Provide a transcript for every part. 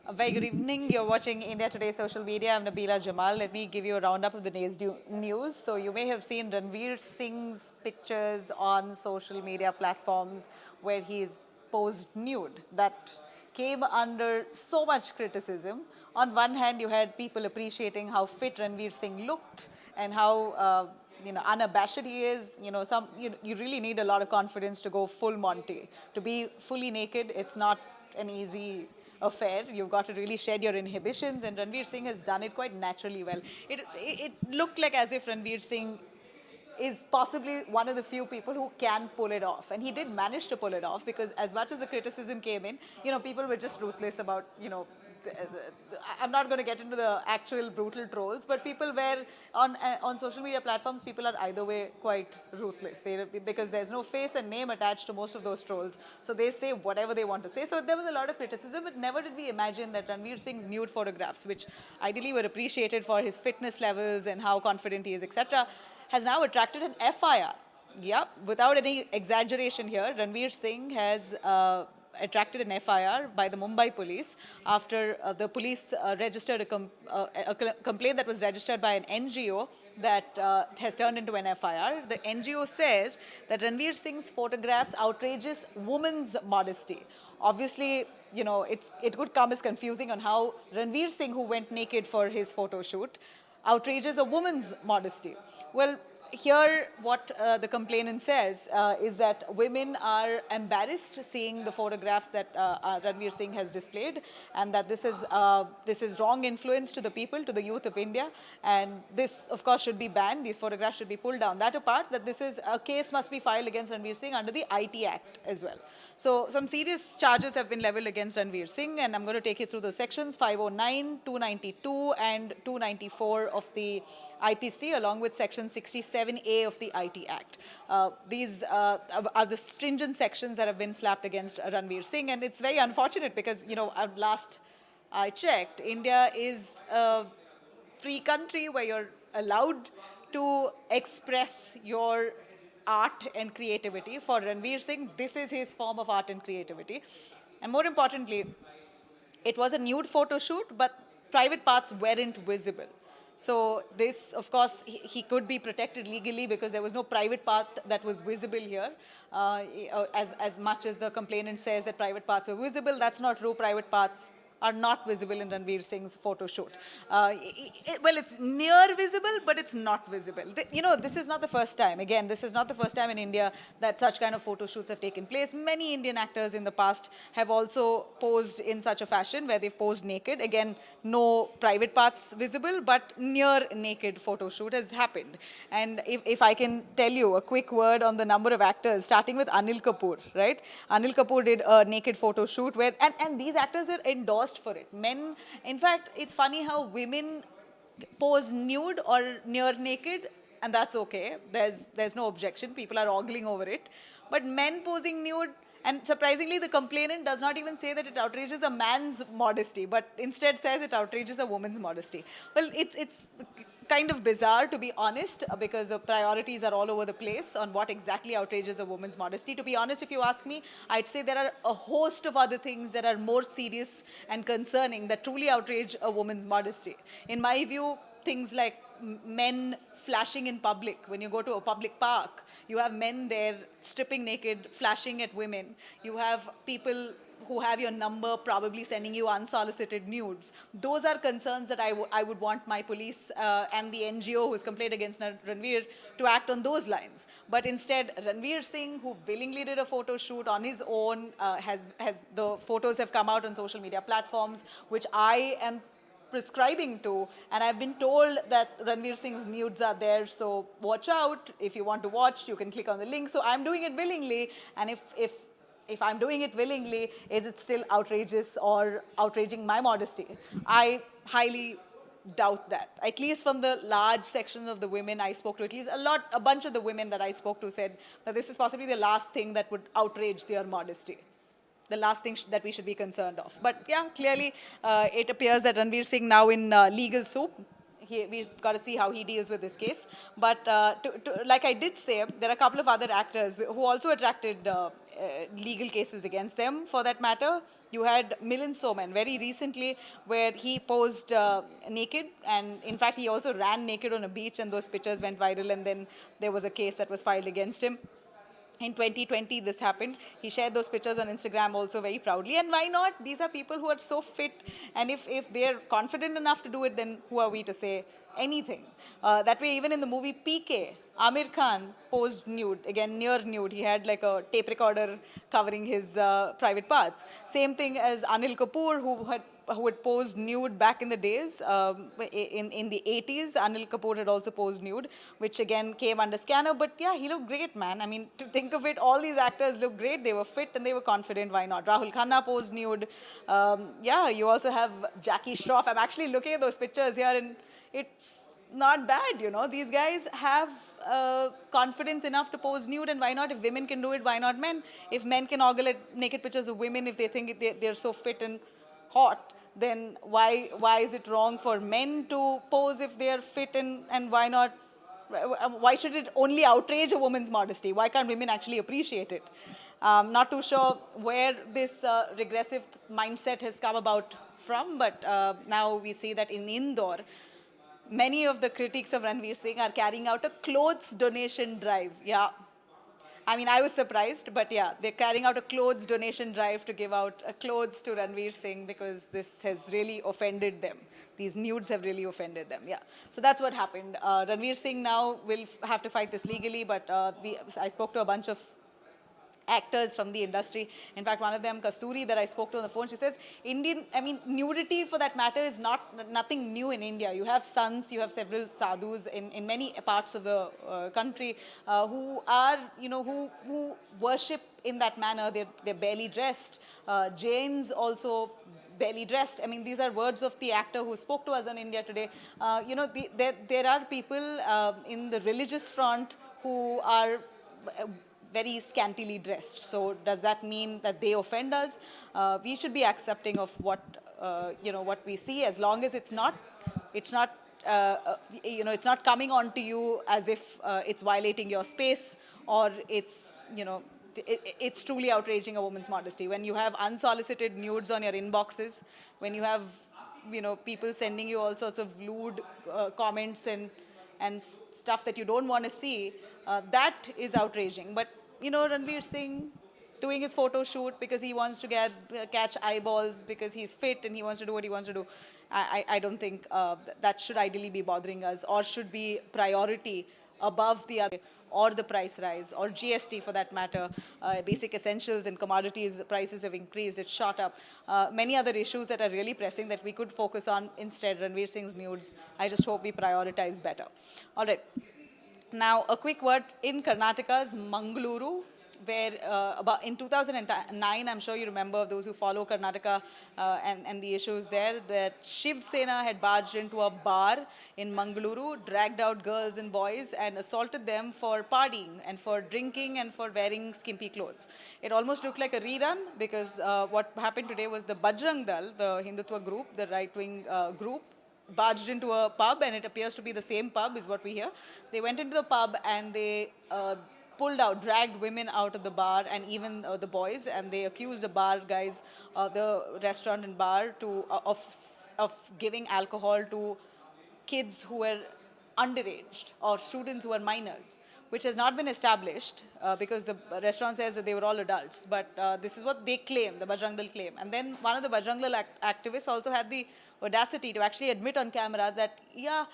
A very good evening. You're watching India Today Social Media. I'm Nabila Jamal. Let me give you a roundup of the day's news. So you may have seen Ranveer Singh's pictures on social media platforms where he's posed nude. That came under so much criticism. On one hand, you had people appreciating how fit Ranveer Singh looked and how unabashed he is. You really need a lot of confidence to go full Monty. To be fully naked, it's not an easy affair. You've got to really shed your inhibitions, and Ranveer Singh has done it quite naturally well. It looked like as if Ranveer Singh is possibly one of the few people who can pull it off. And he did manage to pull it off because as much as the criticism came in, people were just ruthless about, I'm not going to get into the actual brutal trolls, but people were on social media platforms, people are either way quite ruthless because there's no face and name attached to most of those trolls. So they say whatever they want to say. So there was a lot of criticism, but never did we imagine that Ranveer Singh's nude photographs, which ideally were appreciated for his fitness levels and how confident he is, etc., has now attracted an FIR. Yeah, without any exaggeration here, Ranveer Singh has attracted an FIR by the Mumbai police after the police registered a complaint that was registered by an NGO that has turned into an FIR. The NGO says that Ranveer Singh's photographs outrages women's modesty. Obviously, it could come as confusing on how Ranveer Singh, who went naked for his photo shoot, outrages a woman's modesty. Well, here what the complainant says is that women are embarrassed seeing the photographs that Ranveer Singh has displayed, and that this is wrong influence to the people, to the youth of India, and this of course should be banned. These photographs should be pulled down. That apart, that this is a case must be filed against Ranveer Singh under the IT Act as well. So some serious charges have been leveled against Ranveer Singh, and I'm going to take you through those sections: 509, 292 and 294 of the IPC, along with section 67A of the IT Act. These are the stringent sections that have been slapped against Ranveer Singh, and it's very unfortunate because, last I checked, India is a free country where you're allowed to express your art and creativity. For Ranveer Singh, this is his form of art and creativity. And more importantly, it was a nude photo shoot, but private parts weren't visible. So this, of course, he could be protected legally because there was no private part that was visible here. As much as the complainant says that private parts were visible, that's not true. Private parts are not visible in Ranveer Singh's photo shoot. Well, it's near visible, but it's not visible. This is not the first time. Again, this is not the first time in India that such kind of photo shoots have taken place. Many Indian actors in the past have also posed in such a fashion where they've posed naked. Again, no private parts visible, but near naked photo shoot has happened. And if I can tell you a quick word on the number of actors, starting with Anil Kapoor, right? Anil Kapoor did a naked photo shoot where, and these actors are endorsed for it. Men, in fact, it's funny how women pose nude or near naked, and that's okay. There's no objection. People are ogling over it. But men posing nude, and surprisingly, the complainant does not even say that it outrages a man's modesty, but instead says it outrages a woman's modesty. Well, it's kind of bizarre, to be honest, because the priorities are all over the place on what exactly outrages a woman's modesty. To be honest, if you ask me, I'd say there are a host of other things that are more serious and concerning that truly outrage a woman's modesty. In my view, things like men flashing in public. When you go to a public park, you have men there stripping naked, flashing at women. You have people who have your number probably sending you unsolicited nudes. Those are concerns that I would want my police and the NGO who's complained against Ranveer to act on those lines. But instead, Ranveer Singh, who willingly did a photo shoot on his own, the photos have come out on social media platforms, which I am prescribing to, and I've been told that Ranveer Singh's nudes are there, so watch out. If you want to watch, you can click on the link. So I'm doing it willingly, and if I'm doing it willingly, is it still outrageous or outraging my modesty? I highly doubt that. At least from the large section of the women I spoke to, at least a bunch of the women that I spoke to said that this is possibly the last thing that would outrage their modesty. The last thing that we should be concerned of. But yeah, clearly it appears that Ranveer Singh now in legal soup. we've got to see how he deals with this case. But like I did say, there are a couple of other actors who also attracted legal cases against them, for that matter. You had Milind Soman very recently, where he posed naked, and in fact, he also ran naked on a beach, and those pictures went viral, and then there was a case that was filed against him. In 2020, this happened. He shared those pictures on Instagram also very proudly. And why not? These are people who are so fit. And if they're confident enough to do it, then who are we to say anything? That way, even in the movie PK, Amir Khan posed nude, again near nude. He had like a tape recorder covering his private parts. Same thing as Anil Kapoor, who had posed nude back in the days. In the 80s, Anil Kapoor had also posed nude, which again came under scanner. But yeah, he looked great, man. I mean, to think of it, all these actors looked great. They were fit and they were confident. Why not? Rahul Khanna posed nude. Yeah, you also have Jackie Shroff. I'm actually looking at those pictures here, and it's not bad, you know. These guys have confidence enough to pose nude, and why not? If women can do it, why not men? If men can ogle at naked pictures of women, if they think they're so fit and hot, then why is it wrong for men to pose if they are fit, and why not? Why should it only outrage a woman's modesty? Why can't women actually appreciate it? Not too sure where this regressive mindset has come about from, but now we see that in Indore, many of the critics of Ranveer Singh are carrying out a clothes donation drive. Yeah. I mean, I was surprised, but yeah, they're carrying out a clothes donation drive to give out clothes to Ranveer Singh, because this has really offended them. These nudes have really offended them. Yeah. So that's what happened. Ranveer Singh now will have to fight this legally, but I spoke to a bunch of actors from the industry. In fact, one of them, Kasturi, that I spoke to on the phone, she says, nudity for that matter is nothing new in India. You have sons, you have several sadhus in many parts of the country who are, who worship in that manner. They're barely dressed. Jains also barely dressed. I mean, these are words of the actor who spoke to us on India Today. There are people in the religious front who are very scantily dressed. So does that mean that they offend us? We should be accepting of what we see, as long as it's not it's not coming onto you as if it's violating your space, or it's truly outraging a woman's modesty. When you have unsolicited nudes on your inboxes, when you have people sending you all sorts of lewd comments and stuff that you don't want to see, that is outraging. But Ranveer Singh doing his photo shoot because he wants to catch eyeballs, because he's fit and he wants to do what he wants to do, I don't think that should ideally be bothering us, or should be priority above the other, or the price rise, or GST for that matter. Basic essentials and commodities prices have increased, it's shot up. Many other issues that are really pressing that we could focus on instead. Ranveer Singh's nudes, I just hope we prioritize better. All right. Now, a quick word in Karnataka's Mangaluru, where about in 2009, I'm sure you remember, those who follow Karnataka and the issues there, that Shiv Sena had barged into a bar in Mangaluru, dragged out girls and boys and assaulted them for partying and for drinking and for wearing skimpy clothes. It almost looked like a rerun, because what happened today was the Bajrang Dal, the Hindutva group, the right-wing group, barged into a pub, and it appears to be the same pub, is what we hear. They went into the pub and they dragged women out of the bar, and even the boys, and they accused the bar guys, the restaurant and bar, of giving alcohol to kids who were underage, or students who are minors, which has not been established, because the restaurant says that they were all adults. But this is what they claim, the Bajrang Dal claim. And then one of the Bajrang Dal activists also had the audacity to actually admit on camera that, yeah,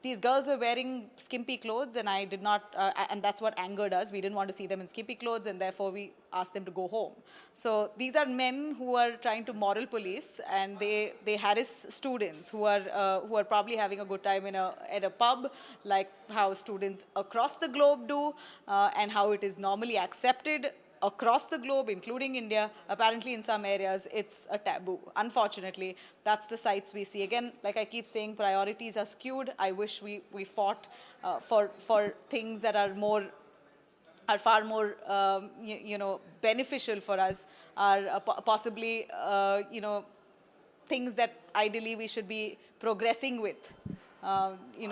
these girls were wearing skimpy clothes, and I did not, and that's what angered us. We didn't want to see them in skimpy clothes, and therefore we asked them to go home. So these are men who are trying to moral police, and they harass students who are probably having a good time at a pub, like how students across the globe do, and how it is normally accepted across the globe, including India. Apparently in some areas it's a taboo. Unfortunately, that's the sights we see. Again, like I keep saying, priorities are skewed. I wish we fought for things that are far more beneficial for us, are possibly things that ideally we should be progressing with.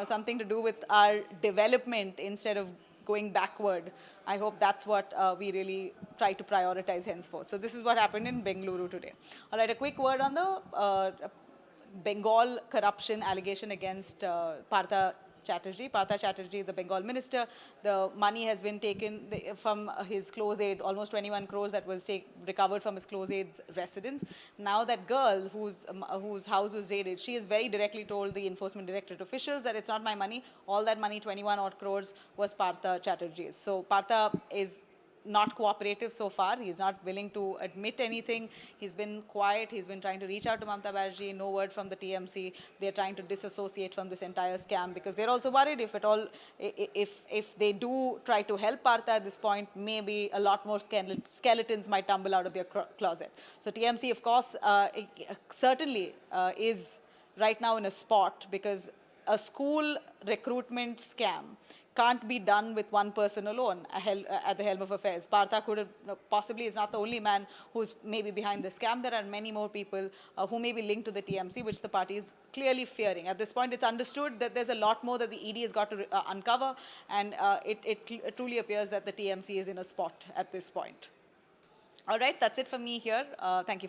something to do with our development instead of going backward. I hope that's what we really try to prioritize henceforth. So this is what happened in Bengaluru today. All right, a quick word on the Bengal corruption allegation against Partha Chatterjee. Partha Chatterjee is the Bengal minister. The money has been taken from his close aid, almost 21 crores that was recovered from his close aid's residence. Now that girl whose house was raided, she has very directly told the enforcement directorate officials that it's not my money. All that money, 21 odd crores, was Partha Chatterjee's. So Partha is not cooperative so far. He's not willing to admit anything. He's been quiet. He's been trying to reach out to Mamata Banerjee. No word from the TMC. They're trying to disassociate from this entire scam because they're also worried if at all, if they do try to help Partha at this point, maybe a lot more skeletons might tumble out of their closet. So TMC, of course, certainly is right now in a spot because a school recruitment scam can't be done with one person alone at the helm of affairs. Partha could have, possibly is not the only man who's maybe behind the scam. There are many more people who may be linked to the TMC, which the party is clearly fearing. At this point, it's understood that there's a lot more that the ED has got to uncover, and it truly appears that the TMC is in a spot at this point. All right, that's it for me here. Thank you for